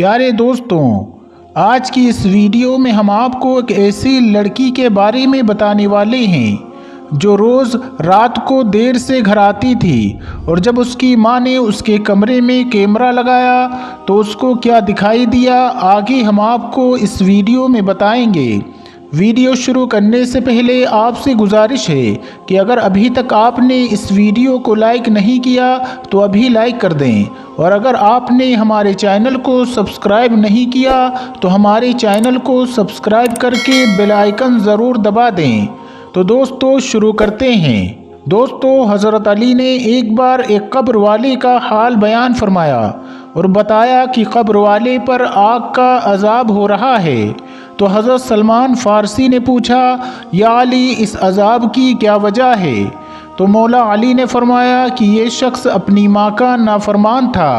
प्यारे दोस्तों, आज की इस वीडियो में हम आपको एक ऐसी लड़की के बारे में बताने वाले हैं जो रोज़ रात को देर से घर आती थी और जब उसकी माँ ने उसके कमरे में कैमरा लगाया तो उसको क्या दिखाई दिया, आगे हम आपको इस वीडियो में बताएंगे। वीडियो शुरू करने से पहले आपसे गुजारिश है कि अगर अभी तक आपने इस वीडियो को लाइक नहीं किया तो अभी लाइक कर दें, और अगर आपने हमारे चैनल को सब्सक्राइब नहीं किया तो हमारे चैनल को सब्सक्राइब करके बेल आइकन ज़रूर दबा दें। तो दोस्तों शुरू करते हैं। दोस्तों, हज़रत अली ने एक बार एक कब्र वाले का हाल बयान फरमाया और बताया कि कब्र वाले पर आग का अजाब हो रहा है। तो हज़रत सलमान फ़ारसी ने पूछा, या अली, इस अजाब की क्या वजह है? तो मौला अली ने फरमाया कि ये शख्स अपनी माँ का नाफरमान था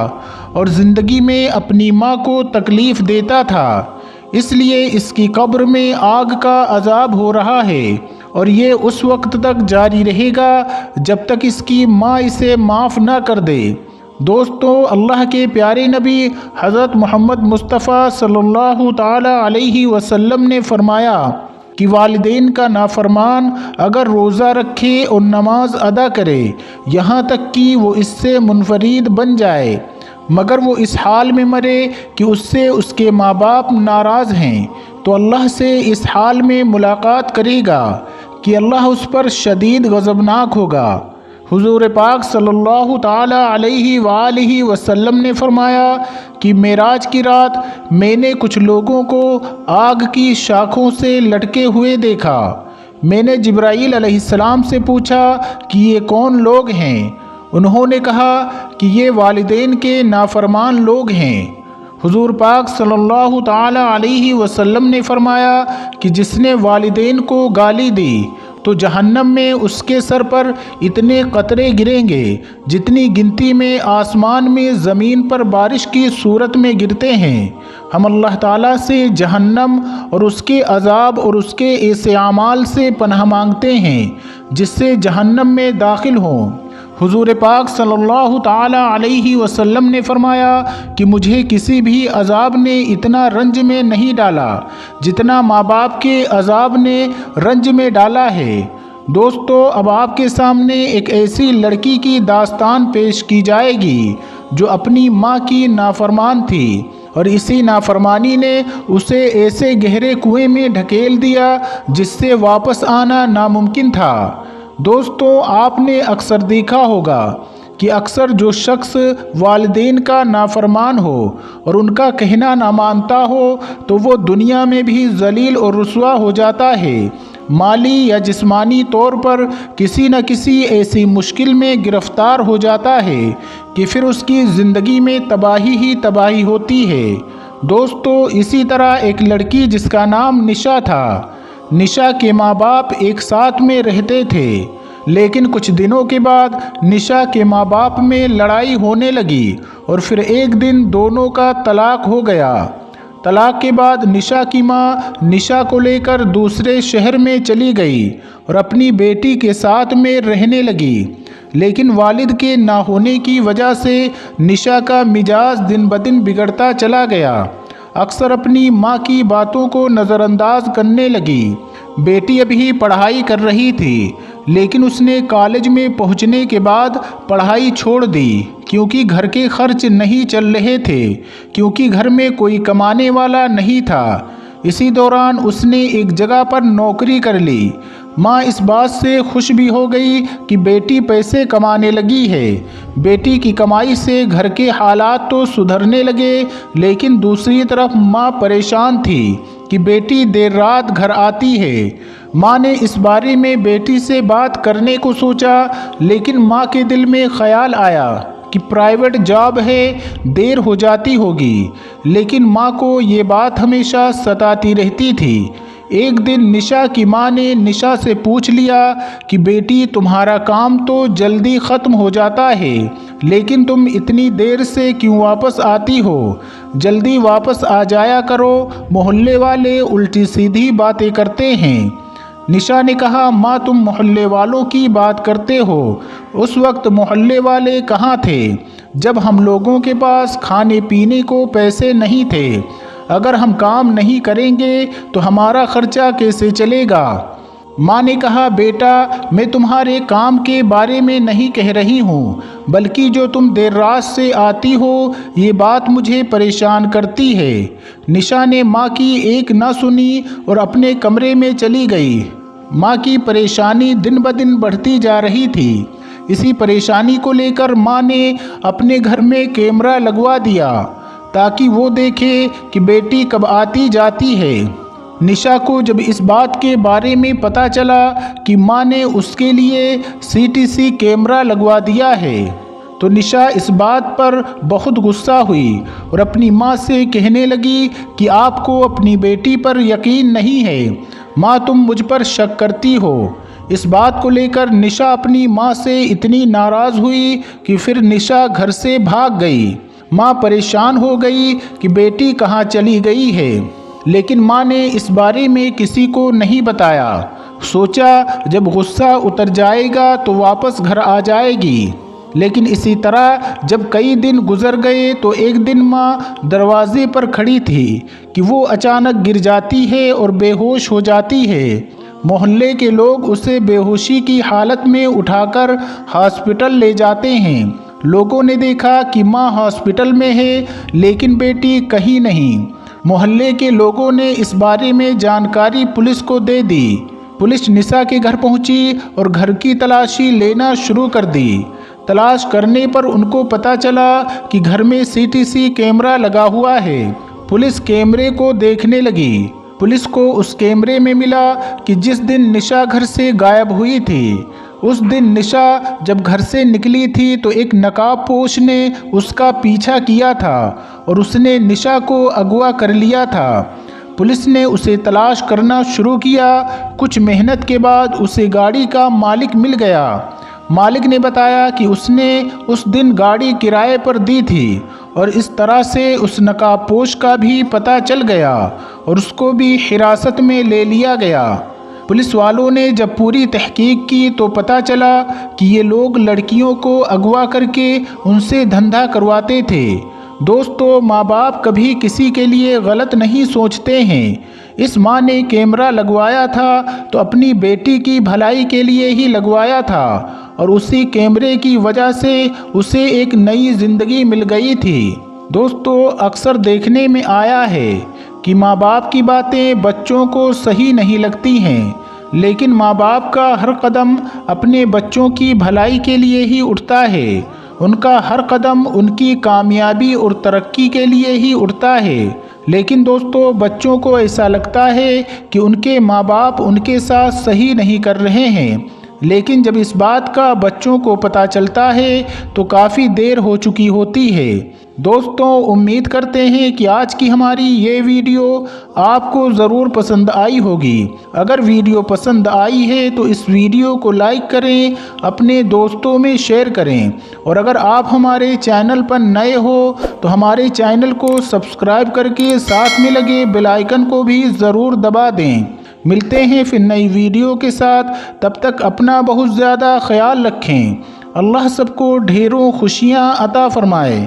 और ज़िंदगी में अपनी माँ को तकलीफ़ देता था, इसलिए इसकी कब्र में आग का अजाब हो रहा है और ये उस वक्त तक जारी रहेगा जब तक इसकी माँ इसे माफ़ ना कर दे। दोस्तों, अल्लाह के प्यारे नबी हज़रत मोहम्मद मुस्तफ़ा सल्लल्लाहु ताला अलैहि वसल्लम ने फरमाया कि वालिदैन का नाफरमान अगर रोज़ा रखे और नमाज अदा करे यहाँ तक कि वो इससे मुनफरीद बन जाए, मगर वो इस हाल में मरे कि उससे उसके माँ बाप नाराज़ हैं, तो अल्लाह से इस हाल में मुलाकात करेगा कि अल्लाह उस पर शदीद गज़बनाक होगा। हुज़ूर पाक सल्लल्लाहु ताला अलैहि वसल्लम ने फरमाया कि मेराज की रात मैंने कुछ लोगों को आग की शाखों से लटके हुए देखा। मैंने जिब्राईल अलैहिस्सलाम से पूछा कि ये कौन लोग हैं? उन्होंने कहा कि ये वालिदैन के नाफरमान लोग हैं। हुज़ूर पाक सल्लल्लाहु ताला अलैहि वसल्लम ने फरमाया कि जिसने वालिदैन को गाली दी तो जहन्नम में उसके सर पर इतने कतरे गिरेंगे जितनी गिनती में आसमान में ज़मीन पर बारिश की सूरत में गिरते हैं। हम अल्लाह ताला से जहन्नम और उसके अज़ाब और उसके ऐसे आमाल से पनाह मांगते हैं जिससे जहन्नम में दाखिल हों। हुज़ूर पाक सल्लल्लाहु ताला अलैहि वसल्लम ने फरमाया कि मुझे किसी भी अज़ाब ने इतना रंज में नहीं डाला जितना माँ बाप के अज़ाब ने रंज में डाला है। दोस्तों, अब आपके सामने एक ऐसी लड़की की दास्तान पेश की जाएगी जो अपनी माँ की नाफरमान थी और इसी नाफरमानी ने उसे ऐसे गहरे कुएं में ढकेल दिया जिससे वापस आना नामुमकिन था। दोस्तों, आपने अक्सर देखा होगा कि अक्सर जो शख्स वालिदैन का नाफरमान हो और उनका कहना ना मानता हो तो वो दुनिया में भी जलील और रुसवा हो जाता है। माली या जिस्मानी तौर पर किसी न किसी ऐसी मुश्किल में गिरफ्तार हो जाता है कि फिर उसकी ज़िंदगी में तबाही ही तबाही होती है। दोस्तों, इसी तरह एक लड़की जिसका नाम निशा था, निशा के माँ बाप एक साथ में रहते थे, लेकिन कुछ दिनों के बाद निशा के माँ बाप में लड़ाई होने लगी और फिर एक दिन दोनों का तलाक हो गया। तलाक के बाद निशा की माँ निशा को लेकर दूसरे शहर में चली गई और अपनी बेटी के साथ में रहने लगी, लेकिन वालिद के ना होने की वजह से निशा का मिजाज दिन ब दिन बिगड़ता चला गया। अक्सर अपनी माँ की बातों को नज़रअंदाज करने लगी। बेटी अभी पढ़ाई कर रही थी, लेकिन उसने कॉलेज में पहुँचने के बाद पढ़ाई छोड़ दी क्योंकि घर के खर्च नहीं चल रहे थे, क्योंकि घर में कोई कमाने वाला नहीं था। इसी दौरान उसने एक जगह पर नौकरी कर ली। माँ इस बात से खुश भी हो गई कि बेटी पैसे कमाने लगी है। बेटी की कमाई से घर के हालात तो सुधरने लगे, लेकिन दूसरी तरफ माँ परेशान थी कि बेटी देर रात घर आती है। माँ ने इस बारे में बेटी से बात करने को सोचा, लेकिन माँ के दिल में ख्याल आया कि प्राइवेट जॉब है, देर हो जाती होगी, लेकिन माँ को ये बात हमेशा सताती रहती थी। एक दिन निशा की माँ ने निशा से पूछ लिया कि बेटी, तुम्हारा काम तो जल्दी ख़त्म हो जाता है, लेकिन तुम इतनी देर से क्यों वापस आती हो? जल्दी वापस आ जाया करो, मोहल्ले वाले उल्टी सीधी बातें करते हैं। निशा ने कहा, माँ, तुम मोहल्ले वालों की बात करते हो, उस वक्त मोहल्ले वाले कहाँ थे? जब हम लोगों के पास खाने पीने को पैसे नहीं थे। अगर हम काम नहीं करेंगे तो हमारा खर्चा कैसे चलेगा। माँ ने कहा, बेटा मैं तुम्हारे काम के बारे में नहीं कह रही हूँ, बल्कि जो तुम देर रात से आती हो ये बात मुझे परेशान करती है। निशा ने माँ की एक न सुनी और अपने कमरे में चली गई। माँ की परेशानी दिन ब दिन बढ़ती जा रही थी। इसी परेशानी को लेकर माँ ने अपने घर में कैमरा लगवा दिया ताकि वो देखे कि बेटी कब आती जाती है। निशा को जब इस बात के बारे में पता चला कि माँ ने उसके लिए सीटीसी कैमरा लगवा दिया है तो निशा इस बात पर बहुत गुस्सा हुई और अपनी माँ से कहने लगी कि आपको अपनी बेटी पर यकीन नहीं है। माँ, तुम मुझ पर शक करती हो। इस बात को लेकर निशा अपनी माँ से इतनी नाराज़ हुई कि फिर निशा घर से भाग गई। माँ परेशान हो गई कि बेटी कहाँ चली गई है, लेकिन माँ ने इस बारे में किसी को नहीं बताया। सोचा जब गुस्सा उतर जाएगा तो वापस घर आ जाएगी। लेकिन इसी तरह जब कई दिन गुजर गए तो एक दिन माँ दरवाजे पर खड़ी थी कि वो अचानक गिर जाती है और बेहोश हो जाती है। मोहल्ले के लोग उसे बेहोशी की हालत में उठाकर हॉस्पिटल ले जाते हैं। लोगों ने देखा कि माँ हॉस्पिटल में है लेकिन बेटी कहीं नहीं। मोहल्ले के लोगों ने इस बारे में जानकारी पुलिस को दे दी। पुलिस निशा के घर पहुंची और घर की तलाशी लेना शुरू कर दी। तलाश करने पर उनको पता चला कि घर में सीटीसी कैमरा लगा हुआ है। पुलिस कैमरे को देखने लगी। पुलिस को उस कैमरे में मिला कि जिस दिन निशा घर से गायब हुई थी उस दिन निशा जब घर से निकली थी तो एक नकाबपोश ने उसका पीछा किया था और उसने निशा को अगवा कर लिया था। पुलिस ने उसे तलाश करना शुरू किया। कुछ मेहनत के बाद उसे गाड़ी का मालिक मिल गया। मालिक ने बताया कि उसने उस दिन गाड़ी किराए पर दी थी और इस तरह से उस नकाबपोश का भी पता चल गया और उसको भी हिरासत में ले लिया गया। पुलिस वालों ने जब पूरी तहकीक की तो पता चला कि ये लोग लड़कियों को अगवा करके उनसे धंधा करवाते थे। दोस्तों, माँ बाप कभी किसी के लिए गलत नहीं सोचते हैं। इस माँ ने कैमरा लगवाया था तो अपनी बेटी की भलाई के लिए ही लगवाया था और उसी कैमरे की वजह से उसे एक नई ज़िंदगी मिल गई थी। दोस्तों, अक्सर देखने में आया है कि माँ बाप की बातें बच्चों को सही नहीं लगती हैं, लेकिन माँ बाप का हर कदम अपने बच्चों की भलाई के लिए ही उठता है। उनका हर कदम उनकी कामयाबी और तरक्की के लिए ही उठता है। लेकिन दोस्तों, बच्चों को ऐसा लगता है कि उनके माँ बाप उनके साथ सही नहीं कर रहे हैं, लेकिन जब इस बात का बच्चों को पता चलता है तो काफ़ी देर हो चुकी होती है। दोस्तों, उम्मीद करते हैं कि आज की हमारी ये वीडियो आपको ज़रूर पसंद आई होगी। अगर वीडियो पसंद आई है तो इस वीडियो को लाइक करें, अपने दोस्तों में शेयर करें और अगर आप हमारे चैनल पर नए हो तो हमारे चैनल को सब्सक्राइब करके साथ में लगे बेल आइकन को भी ज़रूर दबा दें। मिलते हैं फिर नई वीडियो के साथ। तब तक अपना बहुत ज़्यादा ख्याल रखें। अल्लाह सबको ढेरों खुशियाँ अता फरमाए।